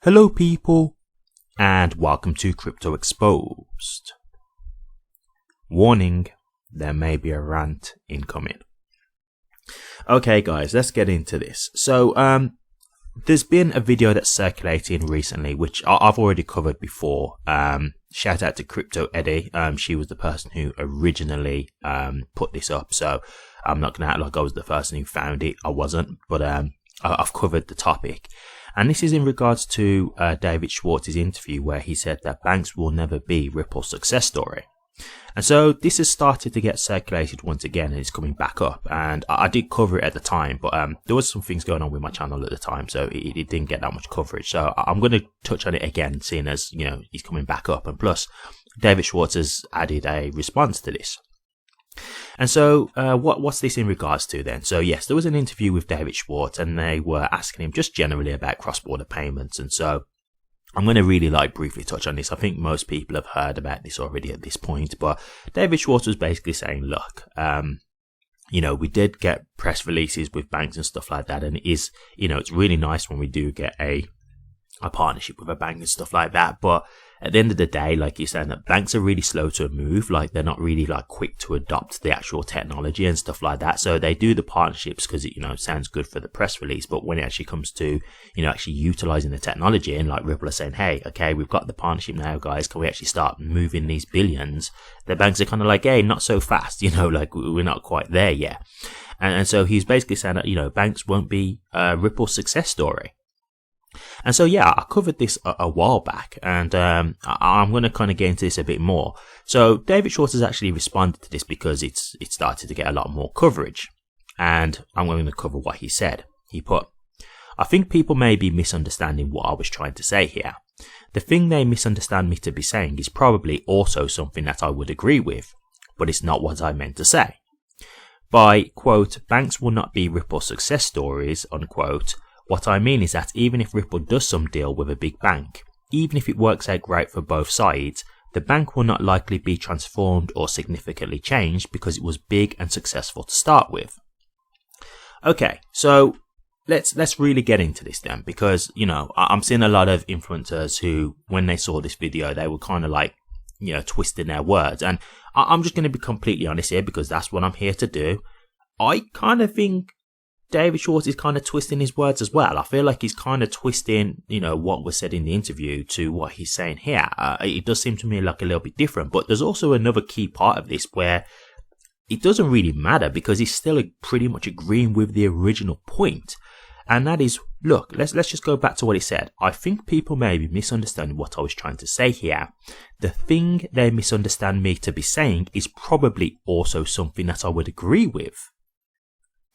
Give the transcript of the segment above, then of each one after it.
Hello people, and welcome to Crypto Exposed. Warning, there may be a rant incoming. Okay guys, let's get into this. So there's been a video that's circulating recently which I've already covered before. Shout out to Crypto Eddie. She was the person who originally put this up, so I'm not gonna act like I was the person who found it. I wasn't, but I've covered the topic. And this is in regards to David Schwartz's interview where he said that banks will never be Ripple's success story. And so this has started to get circulated once again and it's coming back up. And I did cover it at the time, but there was some things going on with my channel at the time, so it didn't get that much coverage. So I'm going to touch on it again, seeing as, you know, he's coming back up. And plus, David Schwartz has added a response to this. And so what's this in regards to then? So yes, there was an interview with David Schwartz and they were asking him just generally about cross-border payments. And so I'm going to really briefly touch on this. I think most people have heard about this already at this point, but David Schwartz was basically saying, look, you know, we did get press releases with banks and stuff like that. And it is, you know, it's really nice when we do get a partnership with a bank and stuff like that. But at the end of the day, like you're saying, that banks are really slow to move. Like they're not really quick to adopt the actual technology and stuff like that. So they do the partnerships because it, you know, sounds good for the press release. But when it actually comes to, you know, actually utilizing the technology and like Ripple are saying, hey, okay, we've got the partnership now, guys. Can we actually start moving these billions? The banks are kind of like, hey, not so fast. You know, like we're not quite there yet. And so he's basically saying that, you know, banks won't be Ripple's success story. And so, yeah, I covered this a while back, and I'm going to kind of get into this a bit more. So David Schwartz has actually responded to this because it started to get a lot more coverage, and I'm going to cover what he said. He put, I think people may be misunderstanding what I was trying to say here. The thing they misunderstand me to be saying is probably also something that I would agree with, but it's not what I meant to say. By, quote, banks will not be Ripple success stories, unquote, what I mean is that even if Ripple does some deal with a big bank, even if it works out great for both sides, the bank will not likely be transformed or significantly changed because it was big and successful to start with. Okay, so let's really get into this then, because, you know, I'm seeing a lot of influencers who, when they saw this video, they were kind of like, you know, twisting their words. And I'm just going to be completely honest here because that's what I'm here to do. I kind of think David Schwartz is kind of twisting his words as well. I feel like he's kind of twisting, you know, what was said in the interview to what he's saying here. It does seem to me like a little bit different, but there's also another key part of this where it doesn't really matter because he's still pretty much agreeing with the original point. And that is, look, let's just go back to what he said. I think people may be misunderstanding what I was trying to say here. The thing they misunderstand me to be saying is probably also something that I would agree with,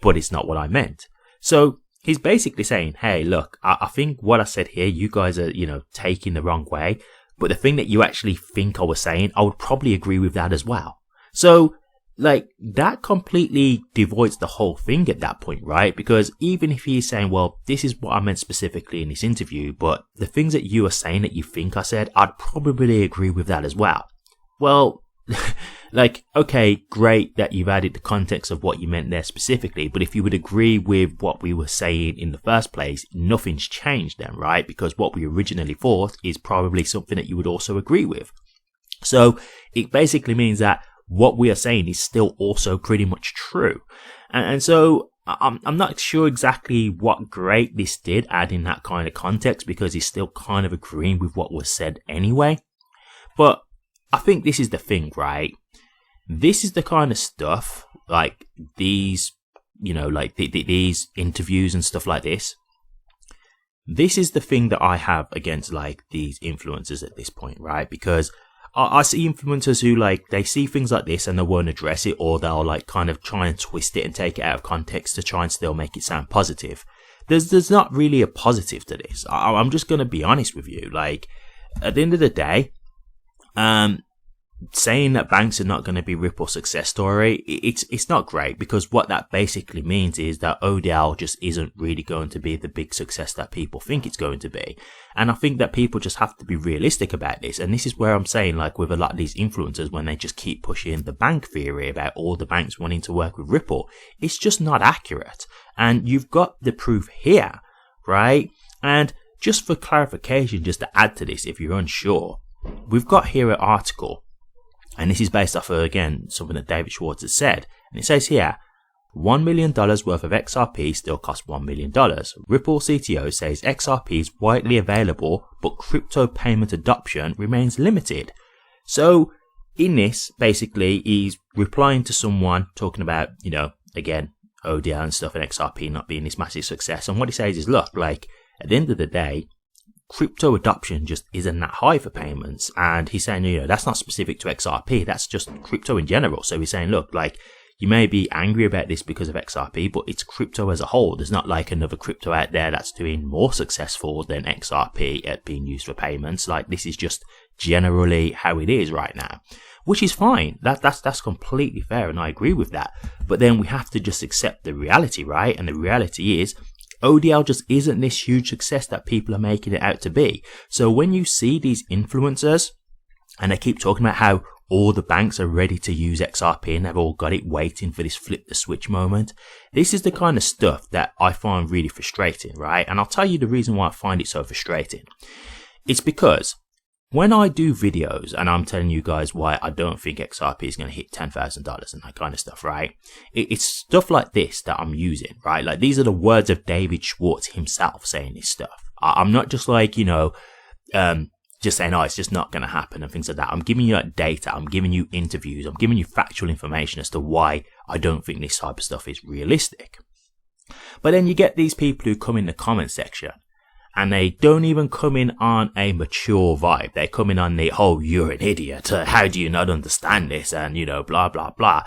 but it's not what I meant. So he's basically saying, hey, look, I think what I said here, you guys are, you know, taking the wrong way. But the thing that you actually think I was saying, I would probably agree with that as well. So, like, that completely devoids the whole thing at that point, right? Because even if he's saying, well, this is what I meant specifically in this interview, but the things that you are saying that you think I said, I'd probably agree with that as well. Well, like, okay, great that you've added the context of what you meant there specifically, but if you would agree with what we were saying in the first place, nothing's changed then, right? Because what we originally thought is probably something that you would also agree with. So it basically means that what we are saying is still also pretty much true. And so I'm not sure exactly what great this did add in that kind of context because he's still kind of agreeing with what was said anyway. But I think this is the thing, right? This is the kind of stuff, like these, you know, like these interviews and stuff like this. This is the thing that I have against like these influencers at this point, right? Because I see influencers who like, they see things like this and they won't address it, or they'll like kind of try and twist it and take it out of context to try and still make it sound positive. There's not really a positive to this. I'm just going to be honest with you. Like, at the end of the day, saying that banks are not going to be Ripple's success story, it's not great, because what that basically means is that ODL just isn't really going to be the big success that people think it's going to be. And I think that people just have to be realistic about this. And this is where I'm saying, like, with a lot of these influencers, when they just keep pushing the bank theory about all the banks wanting to work with Ripple, it's just not accurate. And you've got the proof here, right? And just for clarification, just to add to this, if you're unsure, we've got here an article, and this is based off of, again, something that David Schwartz has said, and it says here, $1 million worth of XRP still costs $1 million. Ripple CTO says XRP is widely available, but crypto payment adoption remains limited. So in this, basically, he's replying to someone talking about, you know, again, ODL and stuff and XRP not being this massive success. And what he says is, look, like, at the end of the day, crypto adoption just isn't that high for payments. And he's saying, you know, that's not specific to XRP. That's just crypto in general. So he's saying, look, like, you may be angry about this because of XRP, but it's crypto as a whole. There's not like another crypto out there that's doing more successful than XRP at being used for payments. Like, this is just generally how it is right now, which is fine. That's completely fair, and I agree with that. But then we have to just accept the reality, right? And the reality is, ODL just isn't this huge success that people are making it out to be. So when you see these influencers, and they keep talking about how all the banks are ready to use XRP and they've all got it waiting for this flip the switch moment. This is the kind of stuff that I find really frustrating, right? And I'll tell you the reason why I find it so frustrating. It's because when I do videos and I'm telling you guys why I don't think XRP is going to hit $10,000 and that kind of stuff, right? It's stuff like this that I'm using, right? Like, these are the words of David Schwartz himself saying this stuff. I'm not just like, you know, just saying, oh, it's just not going to happen and things like that. I'm giving you like data. I'm giving you interviews. I'm giving you factual information as to why I don't think this type of stuff is realistic. But then you get these people who come in the comment section and they don't even come in on a mature vibe. They come in on the, oh, you're an idiot. How do you not understand this? And, you know, blah, blah, blah.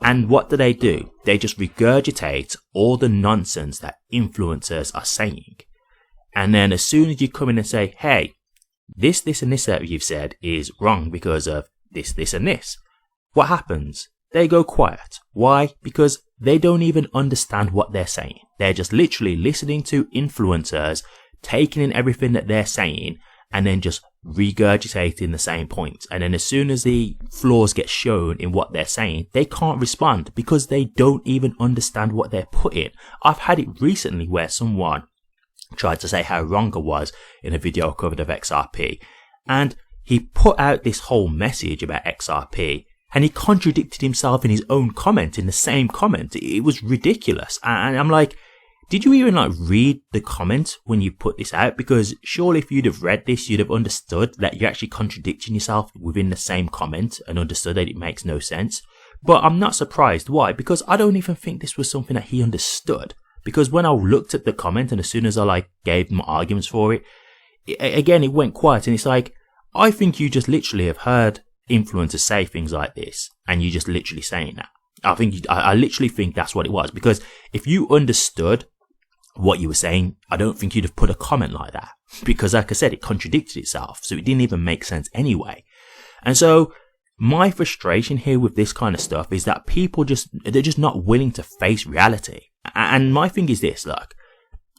And what do? They just regurgitate all the nonsense that influencers are saying. And then as soon as you come in and say, hey, this and this that you've said is wrong because of this and this, what happens? They go quiet. Why? Because they don't even understand what they're saying. They're just literally listening to influencers, taking in everything that they're saying, and then just regurgitating the same points. And then as soon as the flaws get shown in what they're saying, they can't respond because they don't even understand what they're putting. I've had it recently where someone tried to say how wrong I was in a video I covered of XRP, and he put out this whole message about XRP and he contradicted himself in his own comment, in the same comment. It was ridiculous. And I'm like, did you even like read the comment when you put this out? Because surely if you'd have read this, you'd have understood that you're actually contradicting yourself within the same comment and understood that it makes no sense. But I'm not surprised. Why? Because I don't even think this was something that he understood. Because when I looked at the comment and as soon as I like gave them arguments for it, again, it went quiet. And it's like, I think you just literally have heard influencers say things like this and you just literally saying that. I literally think that's what it was. Because if you understood what you were saying, I don't think you'd have put a comment like that. Because like I said, it contradicted itself. So it didn't even make sense anyway. And so my frustration here with this kind of stuff is that they're just not willing to face reality. And my thing is this, look,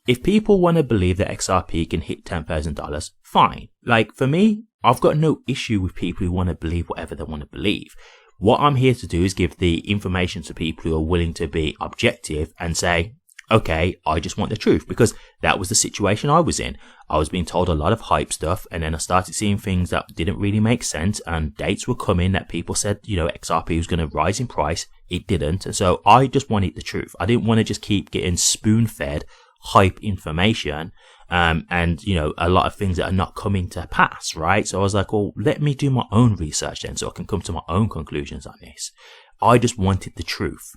if people want to believe that XRP can hit $10,000, fine. Like, for me, I've got no issue with people who want to believe whatever they want to believe. What I'm here to do is give the information to people who are willing to be objective and say, okay, I just want the truth, because that was the situation I was in. I was being told a lot of hype stuff, and then I started seeing things that didn't really make sense, and dates were coming that people said, you know, XRP was going to rise in price. It didn't. And so I just wanted the truth. I didn't want to just keep getting spoon-fed hype information, and, you know, a lot of things that are not coming to pass, right? So I was like, well, let me do my own research then so I can come to my own conclusions on this. I just wanted the truth.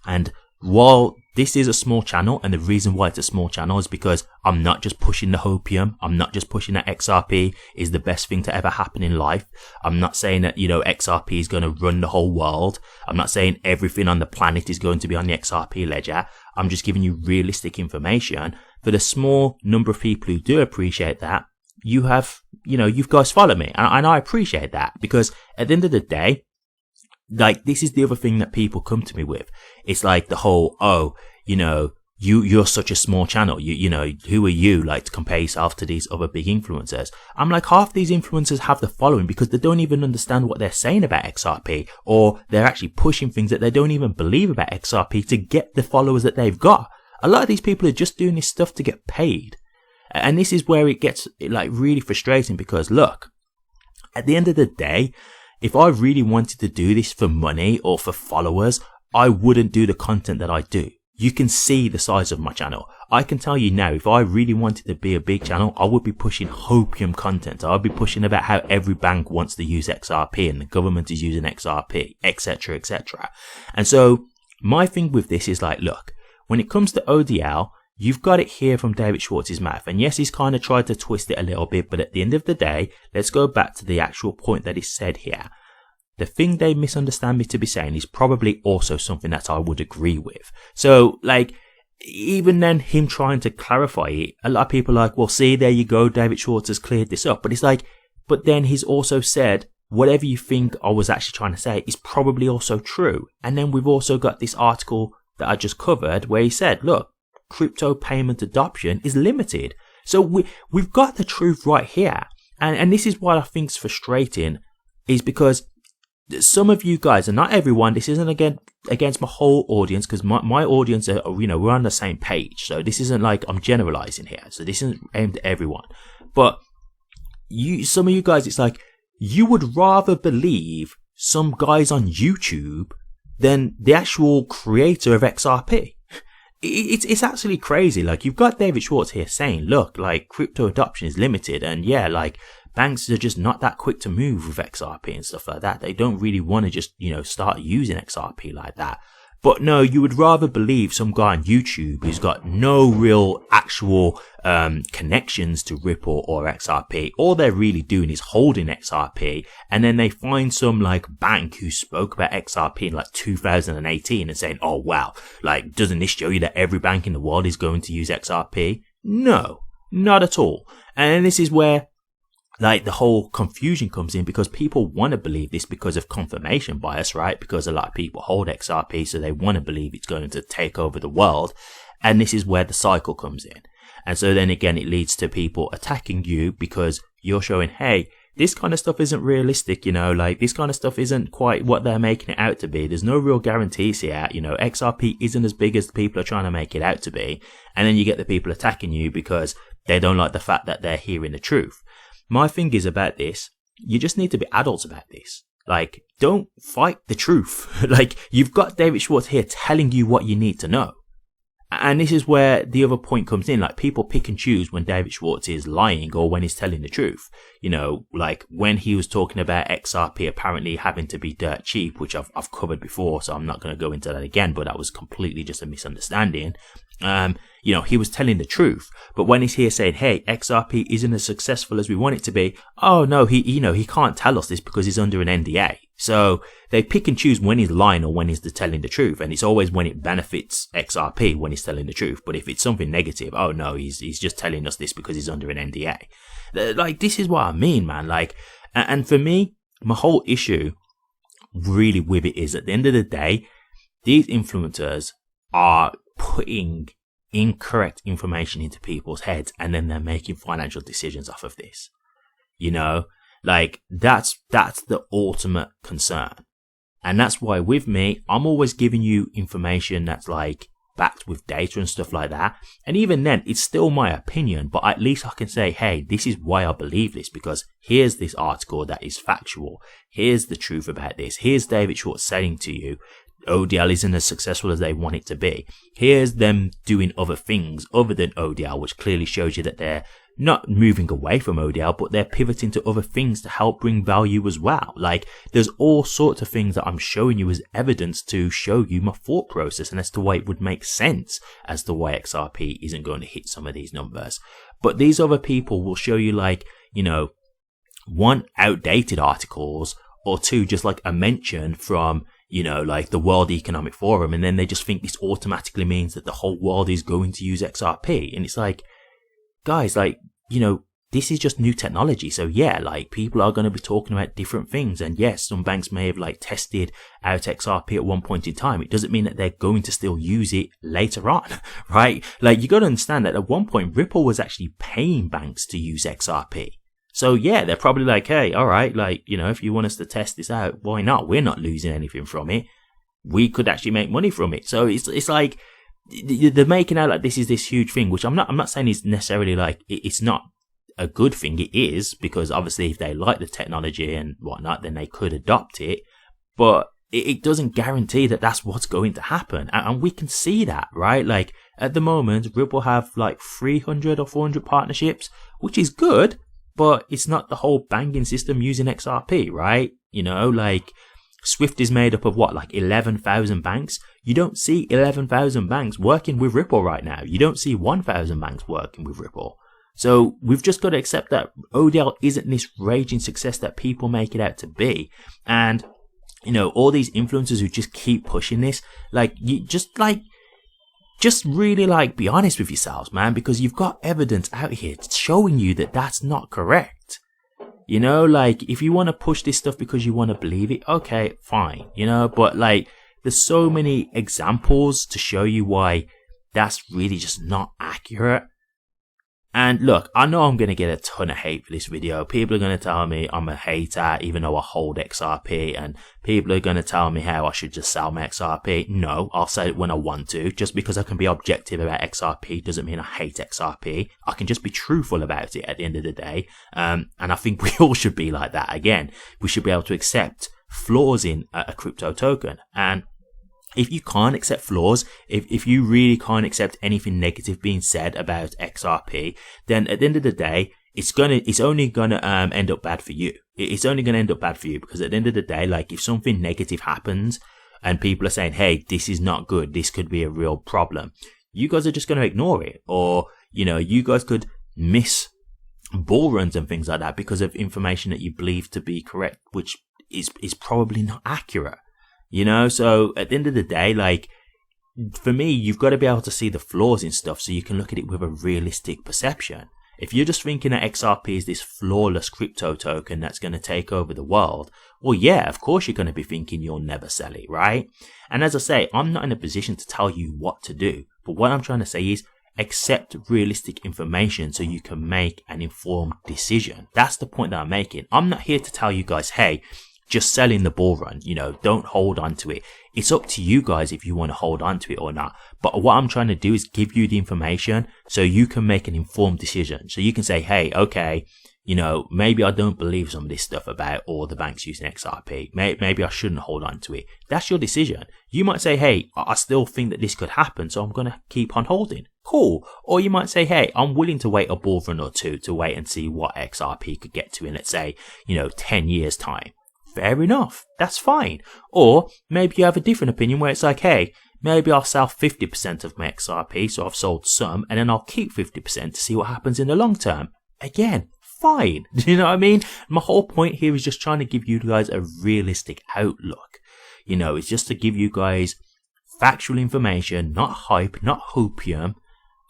And while this is a small channel, and the reason why it's a small channel is because I'm not just pushing the hopium. I'm not just pushing that XRP is the best thing to ever happen in life. I'm not saying that, you know, XRP is going to run the whole world. I'm not saying everything on the planet is going to be on the XRP ledger. I'm just giving you realistic information. For the small number of people who do appreciate that, you guys follow me. And I appreciate that, because at the end of the day, like, this is the other thing that people come to me with. It's like the whole, oh, you know, you're such a small channel. You know, who are you, like, to compare yourself to these other big influencers? I'm like, half these influencers have the following because they don't even understand what they're saying about XRP, or they're actually pushing things that they don't even believe about XRP to get the followers that they've got. A lot of these people are just doing this stuff to get paid. And this is where it gets like really frustrating, because look, at the end of the day, if I really wanted to do this for money or for followers, I wouldn't do the content that I do. You can see the size of my channel. I can tell you now, if I really wanted to be a big channel, I would be pushing hopium content. I would be pushing about how every bank wants to use XRP and the government is using XRP, etc., etc. And so my thing with this is like, look, when it comes to ODL, you've got it here from David Schwartz's mouth. And yes, he's kind of tried to twist it a little bit, but at the end of the day, let's go back to the actual point that is said here. The thing they misunderstand me to be saying is probably also something that I would agree with. So, like, even then, him trying to clarify it, a lot of people are like, well, see, there you go, David Schwartz has cleared this up. But it's like, but then he's also said, whatever you think I was actually trying to say is probably also true. And then we've also got this article that I just covered where he said, look, crypto payment adoption is limited. So we've got the truth right here. And this is what I think is frustrating, is because some of you guys, and not everyone, this isn't against my whole audience, because my audience are, you know, we're on the same page. So this isn't like I'm generalizing here. So this isn't aimed at everyone. But some of you guys, it's like, you would rather believe some guys on YouTube than the actual creator of XRP. It's actually crazy. Like, you've got David Schwartz here saying, look, like, crypto adoption is limited, and yeah, like, banks are just not that quick to move with XRP and stuff like that. They don't really want to just, you know, start using XRP like that. But no, you would rather believe some guy on YouTube who's got no real actual connections to Ripple or XRP. All they're really doing is holding XRP, and then they find some like bank who spoke about XRP in like 2018 and saying, oh wow, like, doesn't this show you that every bank in the world is going to use XRP? No, not at all. And this is where like the whole confusion comes in, because people want to believe this because of confirmation bias, right? Because a lot of people hold XRP, so they want to believe it's going to take over the world. And this is where the cycle comes in. And so then again, it leads to people attacking you because you're showing, hey, this kind of stuff isn't realistic, you know, like this kind of stuff isn't quite what they're making it out to be. There's no real guarantees here. You know, XRP isn't as big as people are trying to make it out to be. And then you get the people attacking you because they don't like the fact that they're hearing the truth. My thing is about this, you just need to be adults about this. Like, don't fight the truth. Like, you've got David Schwartz here telling you what you need to know. And this is where the other point comes in. Like, people pick and choose when David Schwartz is lying or when he's telling the truth. You know, like when he was talking about XRP apparently having to be dirt cheap, which I've covered before, so I'm not going to go into that again, but that was completely just a misunderstanding. You know, he was telling the truth, but when he's here saying, hey, XRP isn't as successful as we want it to be, oh no, he can't tell us this because he's under an NDA. So they pick and choose when he's lying or when he's telling the truth, and it's always when it benefits XRP when he's telling the truth. But if it's something negative, oh no, he's just telling us this because he's under an NDA. Like, this is what I mean, man. Like, and for me, my whole issue really with it is, at the end of the day, these influencers are putting incorrect information into people's heads, and then they're making financial decisions off of this. You know, like, that's the ultimate concern. And that's why with me, I'm always giving you information that's like backed with data and stuff like that. And even then, it's still my opinion, but at least I can say, hey, this is why I believe this, because here's this article that is factual. Here's the truth about this. Here's David Schwartz saying to you, ODL isn't as successful as they want it to be. Here's them doing other things other than ODL, which clearly shows you that they're not moving away from ODL, but they're pivoting to other things to help bring value as well. Like, there's all sorts of things that I'm showing you as evidence to show you my thought process and as to why it would make sense as to why XRP isn't going to hit some of these numbers. But these other people will show you, like, you know, one, outdated articles, or two, just like a mention from, you know, like the World Economic Forum, and then they just think this automatically means that the whole world is going to use XRP. And it's like, guys, like, you know, this is just new technology. So yeah, like, people are going to be talking about different things. And yes, some banks may have like tested out XRP at one point in time. It doesn't mean that they're going to still use it later on, right? Like, you got to understand that at one point, Ripple was actually paying banks to use XRP. So yeah, they're probably like, hey, all right, like, you know, if you want us to test this out, why not? We're not losing anything from it. We could actually make money from it. So it's like, they're making out like this is this huge thing, which I'm not saying is necessarily like, it's not a good thing. It is, because obviously if they like the technology and whatnot, then they could adopt it, but it doesn't guarantee that that's what's going to happen. And we can see that, right? Like at the moment, Ripple have like 300 or 400 partnerships, which is good, but it's not the whole banking system using XRP, right? You know, like Swift is made up of what, like 11,000 banks? You don't see 11,000 banks working with Ripple right now. You don't see 1,000 banks working with Ripple. So we've just got to accept that ODL isn't this raging success that people make it out to be. And, you know, all these influencers who just keep pushing this, like, you just really like be honest with yourselves, man, because you've got evidence out here showing you that that's not correct. You know, like, if you want to push this stuff because you want to believe it, okay, fine, you know, but like, there's so many examples to show you why that's really just not accurate. And look, I know I'm going to get a ton of hate for this video. People are going to tell me I'm a hater, even though I hold XRP, and people are going to tell me how I should just sell my XRP. No, I'll say it when I want to. Just because I can be objective about XRP doesn't mean I hate XRP. I can just be truthful about it at the end of the day. And I think we all should be like that. Again, we should be able to accept flaws in a crypto token. And if you can't accept flaws, if you really can't accept anything negative being said about XRP, then at the end of the day, it's only gonna end up bad for you. It's only gonna end up bad for you, because at the end of the day, like, if something negative happens and people are saying, hey, this is not good, this could be a real problem, you guys are just gonna ignore it. Or, you know, you guys could miss bull runs and things like that because of information that you believe to be correct, which is probably not accurate. You know, so at the end of the day, like, for me, you've got to be able to see the flaws in stuff so you can look at it with a realistic perception. If you're just thinking that XRP is this flawless crypto token that's going to take over the world, well, yeah, of course you're going to be thinking you'll never sell it, right? And as I say, I'm not in a position to tell you what to do, but what I'm trying to say is accept realistic information so you can make an informed decision. That's the point that I'm making. I'm not here to tell you guys, hey, just sell in the bull run, you know, don't hold on to it. It's up to you guys if you want to hold on to it or not. But what I'm trying to do is give you the information so you can make an informed decision. So you can say, hey, okay, you know, maybe I don't believe some of this stuff about all the banks using XRP. Maybe I shouldn't hold on to it. That's your decision. You might say, hey, I still think that this could happen, so I'm going to keep on holding. Cool. Or you might say, hey, I'm willing to wait a bull run or two to wait and see what XRP could get to in, let's say, 10 years time. Fair enough, that's fine. Or maybe you have a different opinion where it's like, hey, maybe I'll sell 50% of my XRP, so I've sold some, and then I'll keep 50% to see what happens in the long term. Again, fine. Do you know what I mean? My whole point here is just trying to give you guys a realistic outlook. It's just to give you guys factual information, not hype, not hopium,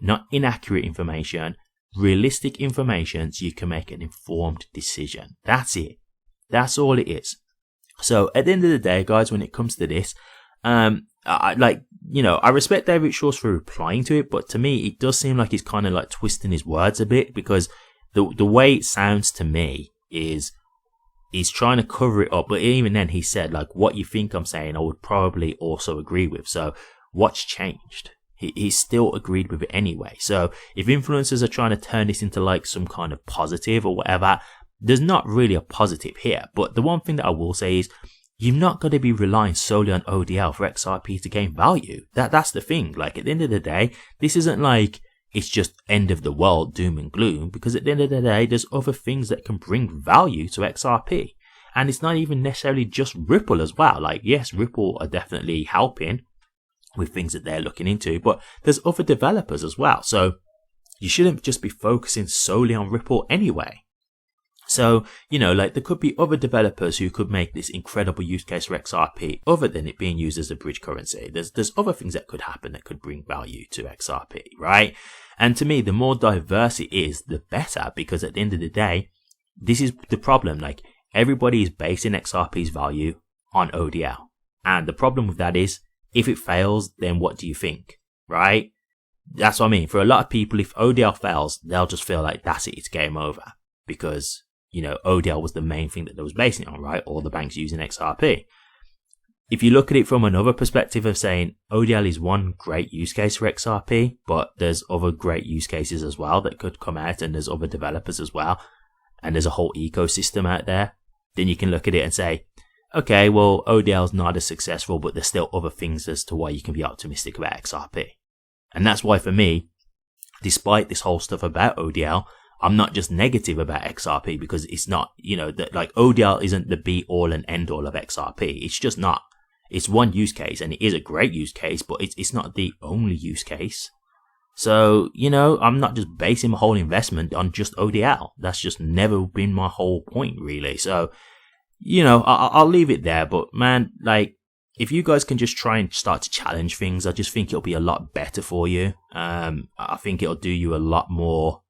not inaccurate information, realistic information so you can make an informed decision. That's it. That's all it is. So at the end of the day, guys, when it comes to this, I respect David Schwartz for replying to it, but to me, it does seem like he's kind of like twisting his words a bit, because the way it sounds to me is he's trying to cover it up. But even then, he said, like, what you think I'm saying, I would probably also agree with. So what's changed? He still agreed with it anyway. So if influencers are trying to turn this into like some kind of positive or whatever, there's not really a positive here. But the one thing that I will say is you've not got to be relying solely on ODL for XRP to gain value. That's the thing. Like, at the end of the day, this isn't like it's just end of the world, doom and gloom, because at the end of the day, there's other things that can bring value to XRP. And it's not even necessarily just Ripple as well. Like, yes, Ripple are definitely helping with things that they're looking into, but there's other developers as well. So you shouldn't just be focusing solely on Ripple anyway. So, there could be other developers who could make this incredible use case for XRP other than it being used as a bridge currency. There's other things that could happen that could bring value to XRP, right? And to me, the more diverse it is, the better, because at the end of the day, this is the problem. Like, everybody is basing XRP's value on ODL. And the problem with that is, if it fails, then what do you think, right? That's what I mean. For a lot of people, if ODL fails, they'll just feel like that's it, it's game over. Because, ODL was the main thing that they was basing it on, right? All the banks using XRP. if you look at it from another perspective of saying ODL is one great use case for XRP, but there's other great use cases as well that could come out, and there's other developers as well, and there's a whole ecosystem out there, then you can look at it and say, okay, well, ODL is not as successful, but there's still other things as to why you can be optimistic about XRP. And that's why for me, despite this whole stuff about ODL, I'm not just negative about XRP, because it's not, like ODL isn't the be all and end all of XRP. It's just not. It's one use case, and it is a great use case, but it's not the only use case. So, I'm not just basing my whole investment on just ODL. That's just never been my whole point, really. So, I'll leave it there. But man, like, if you guys can just try and start to challenge things, I just think it'll be a lot better for you. I think it'll do you a lot more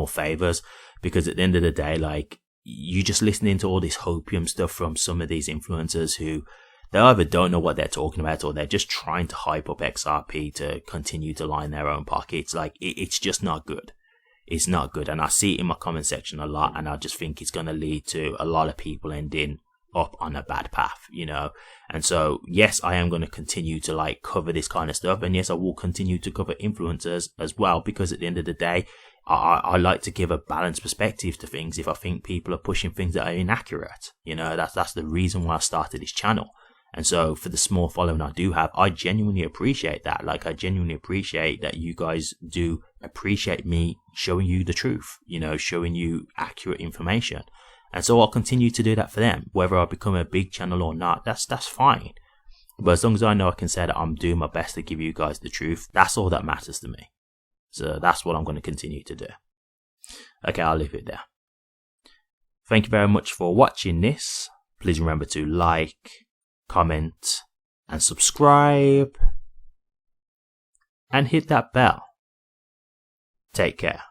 favors, because at the end of the day, like, you just listening to all this hopium stuff from some of these influencers who they either don't know what they're talking about, or they're just trying to hype up XRP to continue to line their own pockets. Like, it's just not good. It's not good. And I see it in my comment section a lot, and I just think it's going to lead to a lot of people ending up on a bad path, And so, yes, I am going to continue to like cover this kind of stuff. And yes, I will continue to cover influencers as well, because at the end of the day, I like to give a balanced perspective to things if I think people are pushing things that are inaccurate. That's the reason why I started this channel. And so for the small following I do have, I genuinely appreciate that. Like, I genuinely appreciate that you guys do appreciate me showing you the truth, showing you accurate information. And so I'll continue to do that for them, whether I become a big channel or not. That's fine. But as long as I know I can say that I'm doing my best to give you guys the truth, that's all that matters to me. So that's what I'm going to continue to do. Okay, I'll leave it there. Thank you very much for watching this. Please remember to like, comment, and subscribe. And hit that bell. Take care.